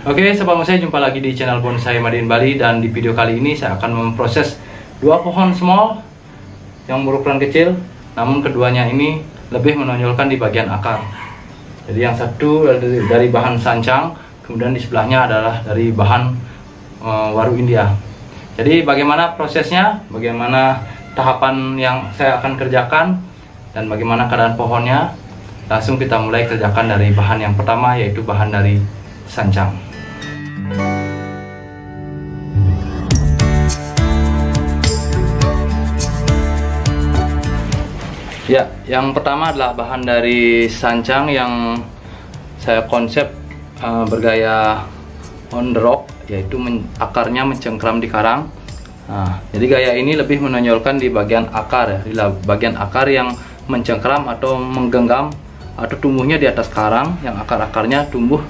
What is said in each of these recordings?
Oke, sobat bonsai, jumpa lagi di channel Bonsai Made in Bali. Dan di video kali ini saya akan memproses dua pohon small yang berukuran kecil, namun keduanya ini lebih menonjolkan di bagian akar. Jadi yang satu dari bahan sancang, kemudian di sebelahnya adalah dari bahan waru India. Jadi bagaimana prosesnya, bagaimana tahapan yang saya akan kerjakan, dan bagaimana keadaan pohonnya, langsung kita mulai kerjakan dari bahan yang pertama, yaitu bahan dari sancang. Ya, yang pertama adalah bahan dari sancang yang saya konsep bergaya on the rock, yaitu akarnya mencengkram di karang. Nah, jadi gaya ini lebih menonjolkan di bagian akar, ya, di bagian akar yang mencengkram atau menggenggam atau tumbuhnya di atas karang, yang akar-akarnya tumbuh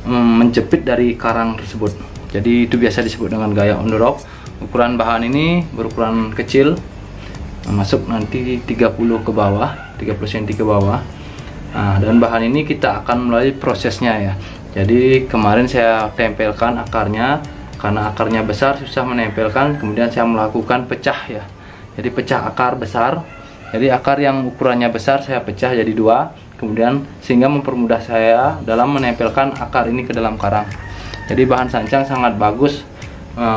menjepit dari karang tersebut. Jadi itu biasa disebut dengan gaya on the rock. Ukuran bahan ini berukuran kecil, masuk nanti 30 ke bawah, 30 cm ke bawah. Nah, dan bahan ini kita akan mulai prosesnya ya. Jadi kemarin saya tempelkan akarnya, karena akarnya besar susah menempelkan, kemudian saya melakukan pecah ya. Jadi pecah akar besar. Jadi akar yang ukurannya besar saya pecah jadi dua, kemudian sehingga mempermudah saya dalam menempelkan akar ini ke dalam karang. Jadi bahan sancang sangat bagus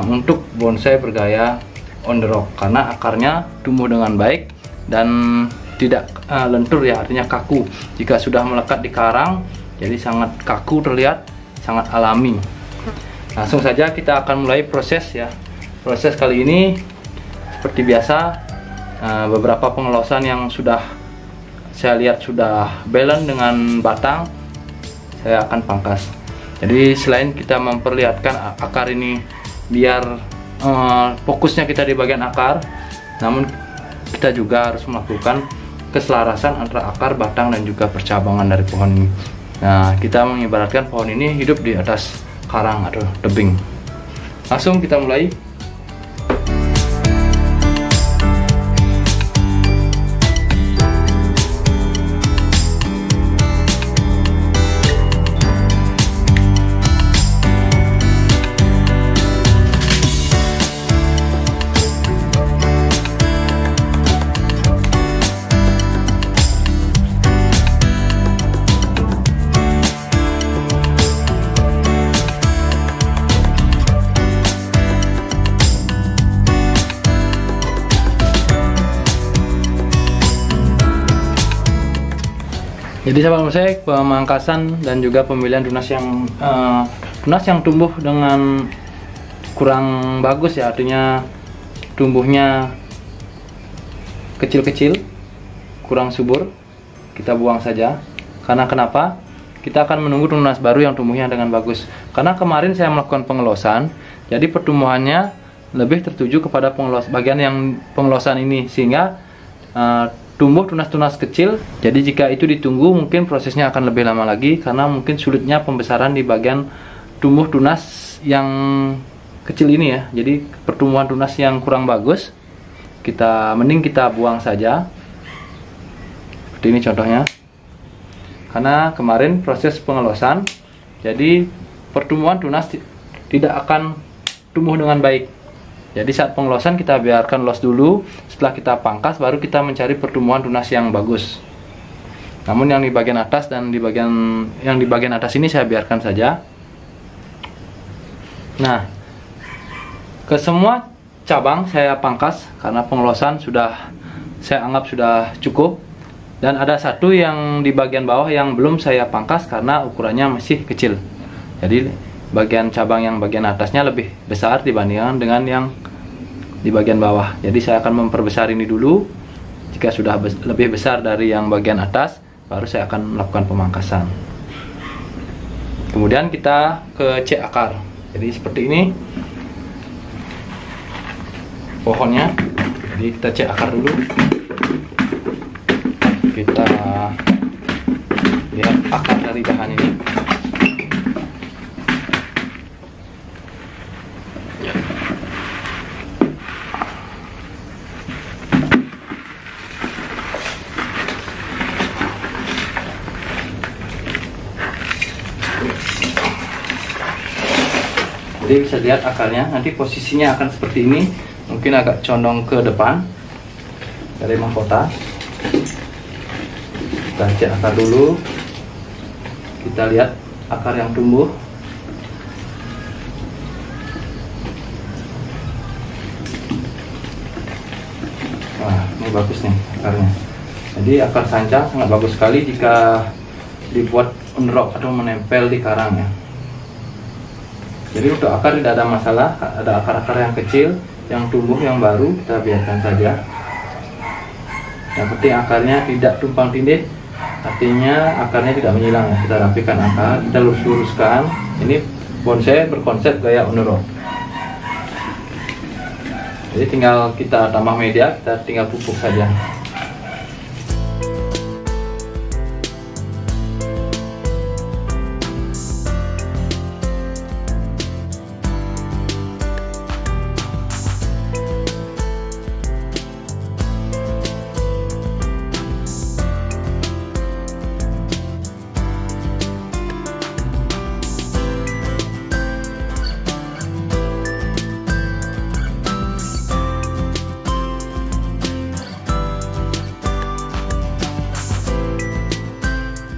untuk bonsai bergaya on the rock, karena akarnya tumbuh dengan baik dan tidak lentur ya, artinya kaku. Jika sudah melekat di karang, jadi sangat kaku terlihat, sangat alami. Langsung saja kita akan mulai proses ya. Proses kali ini seperti biasa, beberapa pengelosan yang sudah saya lihat sudah balance dengan batang, saya akan pangkas. Jadi selain kita memperlihatkan akar ini biar fokusnya kita di bagian akar, namun kita juga harus melakukan keselarasan antara akar, batang, dan juga percabangan dari pohon ini. Nah, kita mengibaratkan pohon ini hidup di atas karang atau tebing. Langsung kita mulai. Jadi sahabat bonsai, pemangkasan dan juga pemilihan tunas yang tumbuh dengan kurang bagus ya, artinya tumbuhnya kecil-kecil, kurang subur, kita buang saja. Karena kenapa? Kita akan menunggu tunas baru yang tumbuhnya dengan bagus. Karena kemarin saya melakukan pengelosan, jadi pertumbuhannya lebih tertuju kepada bagian yang pengelosan ini, sehingga tumbuh tunas-tunas kecil. Jadi jika itu ditunggu, mungkin prosesnya akan lebih lama lagi, karena mungkin sulitnya pembesaran di bagian tumbuh tunas yang kecil ini ya. Jadi pertumbuhan tunas yang kurang bagus, mending kita buang saja. Seperti ini contohnya. Karena kemarin proses pengelosan, jadi pertumbuhan tunas tidak akan tumbuh dengan baik. Jadi saat pengelosan kita biarkan los dulu, setelah kita pangkas baru kita mencari pertumbuhan tunas yang bagus. Namun yang di bagian atas dan di bagian atas ini saya biarkan saja. Nah, ke semua cabang saya pangkas karena pengelosan saya anggap sudah cukup. Dan ada satu yang di bagian bawah yang belum saya pangkas karena ukurannya masih kecil. Jadi bagian cabang yang bagian atasnya lebih besar dibandingkan dengan yang di bagian bawah. Jadi saya akan memperbesar ini dulu. Jika sudah lebih besar dari yang bagian atas, baru saya akan melakukan pemangkasan. Kemudian kita ke cek akar. Jadi seperti ini pohonnya. Jadi kita cek akar dulu. Kita lihat akar dari bahan ini. Jadi bisa lihat akarnya, nanti posisinya akan seperti ini, mungkin agak condong ke depan dari mahkota. Kita cek akar dulu, kita lihat akar yang tumbuh. Wah, ini bagus nih akarnya. Jadi akar sancang sangat bagus sekali jika dibuat on rock atau menempel di karang ya. Jadi untuk akar tidak ada masalah, ada akar-akar yang kecil, yang tumbuh, yang baru, kita biarkan saja. Yang penting akarnya tidak tumpang tindih, artinya akarnya tidak menyilang. Kita rapikan akar, kita lurus-luruskan. Ini bonsai berkonsep gaya on rock. Jadi tinggal kita tambah media, kita tinggal pupuk saja.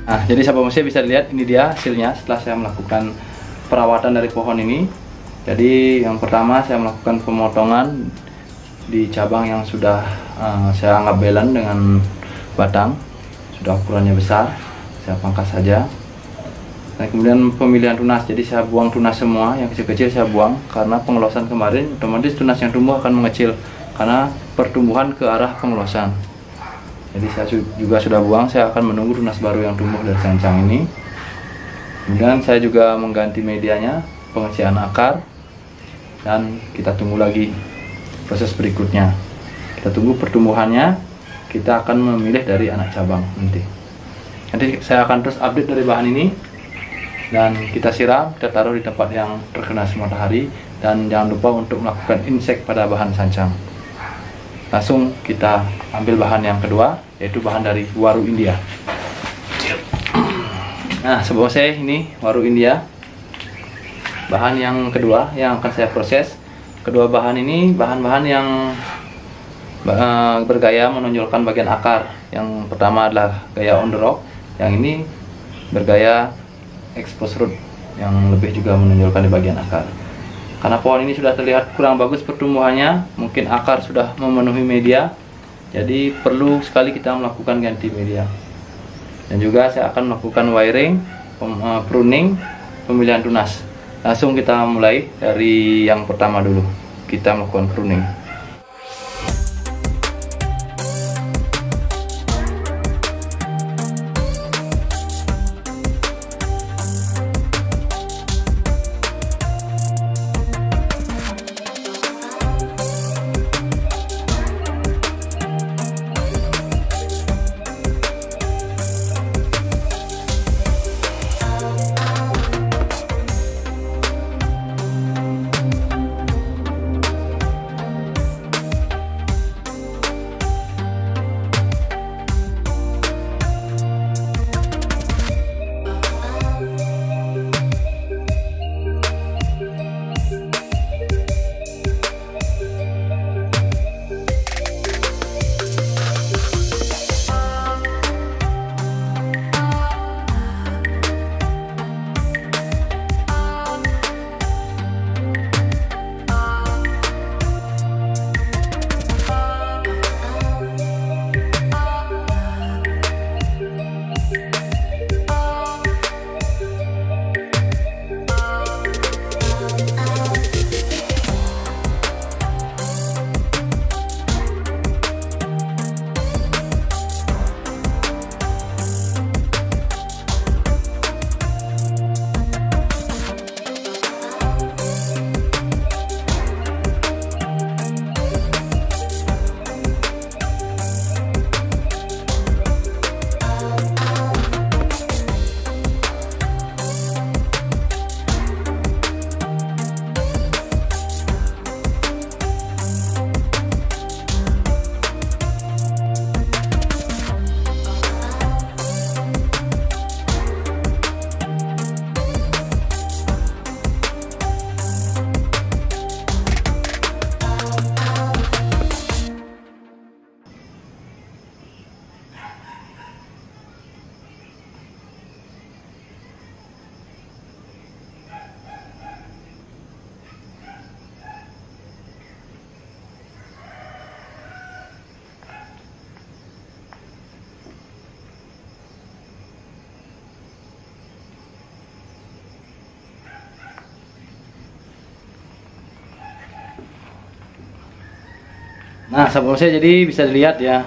Nah, jadi sahabat bonsai bisa dilihat ini dia hasilnya setelah saya melakukan perawatan dari pohon ini. Jadi yang pertama saya melakukan pemotongan di cabang yang sudah saya anggap belan dengan batang, sudah ukurannya besar, saya pangkas saja. Dan kemudian pemilihan tunas, jadi saya buang tunas semua, yang kecil-kecil saya buang karena pengelosan kemarin otomatis tunas yang tumbuh akan mengecil karena pertumbuhan ke arah pengelosan. Jadi saya juga sudah buang, saya akan menunggu tunas baru yang tumbuh dari sancang ini. Kemudian saya juga mengganti medianya, pengisian akar, dan kita tunggu lagi proses berikutnya. Kita tunggu pertumbuhannya, kita akan memilih dari anak cabang nanti. Nanti saya akan terus update dari bahan ini, dan kita siram, kita taruh di tempat yang terkena sinar matahari, dan jangan lupa untuk melakukan insek pada bahan sancang. Langsung kita ambil bahan yang kedua, yaitu bahan dari waru India. Nah, sebuah saya ini waru India, bahan yang kedua yang akan saya proses. Kedua bahan ini bahan-bahan yang bergaya menonjolkan bagian akar. Yang pertama adalah gaya on the rock, yang ini bergaya expose root, yang lebih juga menonjolkan di bagian akar. Karena pohon ini sudah terlihat kurang bagus pertumbuhannya, mungkin akar sudah memenuhi media, jadi perlu sekali kita melakukan ganti media. Dan juga saya akan melakukan wiring, pruning, pemilihan tunas. Langsung kita mulai dari yang pertama dulu, kita melakukan pruning. Nah, sahabat bonsai, jadi bisa dilihat ya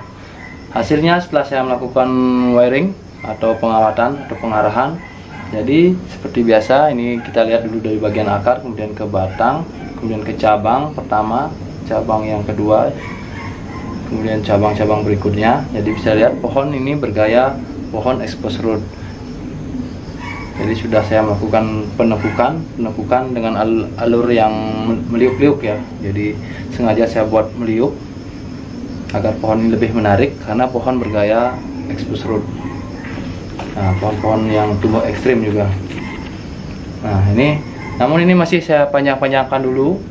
hasilnya setelah saya melakukan wiring atau pengawatan atau pengarahan. Jadi seperti biasa, ini kita lihat dulu dari bagian akar, kemudian ke batang, kemudian ke cabang pertama, cabang yang kedua, kemudian cabang-cabang berikutnya. Jadi bisa lihat pohon ini bergaya pohon expose root. Jadi sudah saya melakukan penekukan dengan alur yang meliuk-liuk ya. Jadi sengaja saya buat meliuk agar pohon ini lebih menarik karena pohon bergaya expose root. Nah, pohon-pohon yang tumbuh ekstrim juga. Nah, namun ini masih saya panjang-panjangkan dulu.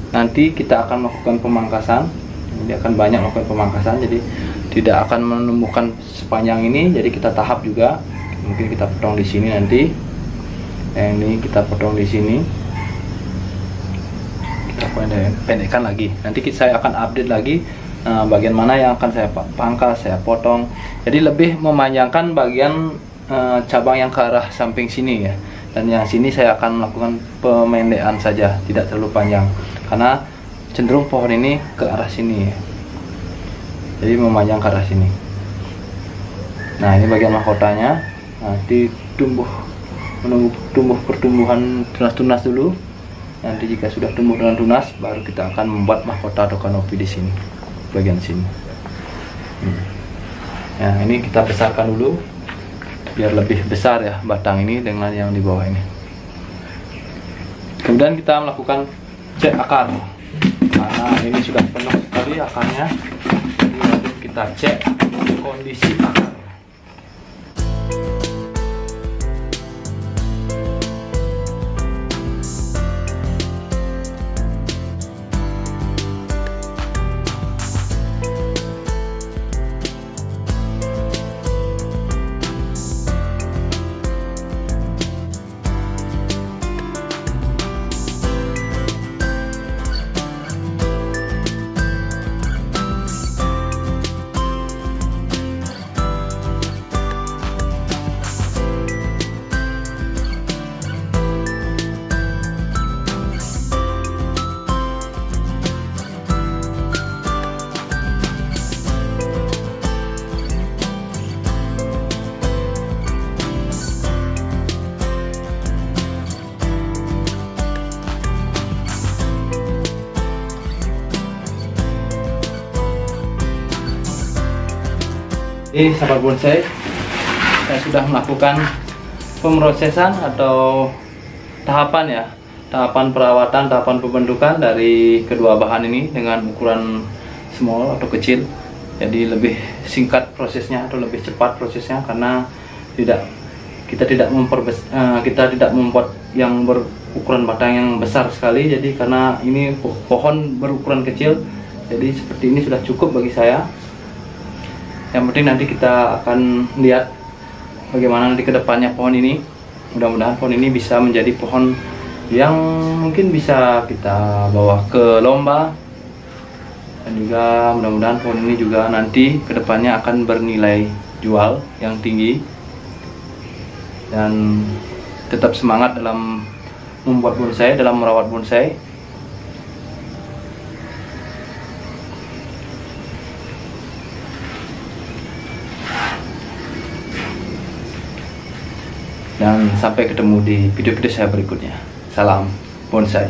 Nanti kita akan melakukan pemangkasan. Ini akan banyak melakukan pemangkasan, jadi tidak akan menumbuhkan sepanjang ini. Jadi kita tahap juga. Mungkin kita potong di sini nanti. Yang ini kita potong di sini. Kita pendekkan lagi. Nanti saya akan update lagi bagian mana yang akan saya pangkas, saya potong. Jadi lebih memanjangkan bagian cabang yang ke arah samping sini ya. Dan yang sini saya akan melakukan pemendekan saja, tidak terlalu panjang. Karena cenderung pohon ini ke arah sini ya. Jadi memanjang ke arah sini. Nah, ini bagian mahkotanya. Nanti menunggu tumbuh pertumbuhan tunas-tunas dulu. Nanti jika sudah tumbuh dengan tunas, baru kita akan membuat mahkota atau kanopi di sini, bagian sini. Nah, ini kita besarkan dulu biar lebih besar ya batang ini dengan yang di bawah ini. Kemudian kita melakukan cek akar. Karena ini sudah penuh sekali akarnya, jadi wajib kita cek kondisi akar. Sahabat bonsai, saya sudah melakukan pemrosesan atau tahapan perawatan, tahapan pembentukan dari kedua bahan ini dengan ukuran small atau kecil. Jadi lebih singkat prosesnya atau lebih cepat prosesnya karena kita tidak membuat yang berukuran batang yang besar sekali. Jadi karena ini pohon berukuran kecil, jadi seperti ini sudah cukup bagi saya. Yang penting nanti kita akan lihat bagaimana nanti kedepannya pohon ini. Mudah-mudahan pohon ini bisa menjadi pohon yang mungkin bisa kita bawa ke lomba. Dan juga mudah-mudahan pohon ini juga nanti kedepannya akan bernilai jual yang tinggi. Dan tetap semangat dalam membuat bonsai, dalam merawat bonsai. Dan sampai ketemu di video-video saya berikutnya. Salam bonsai.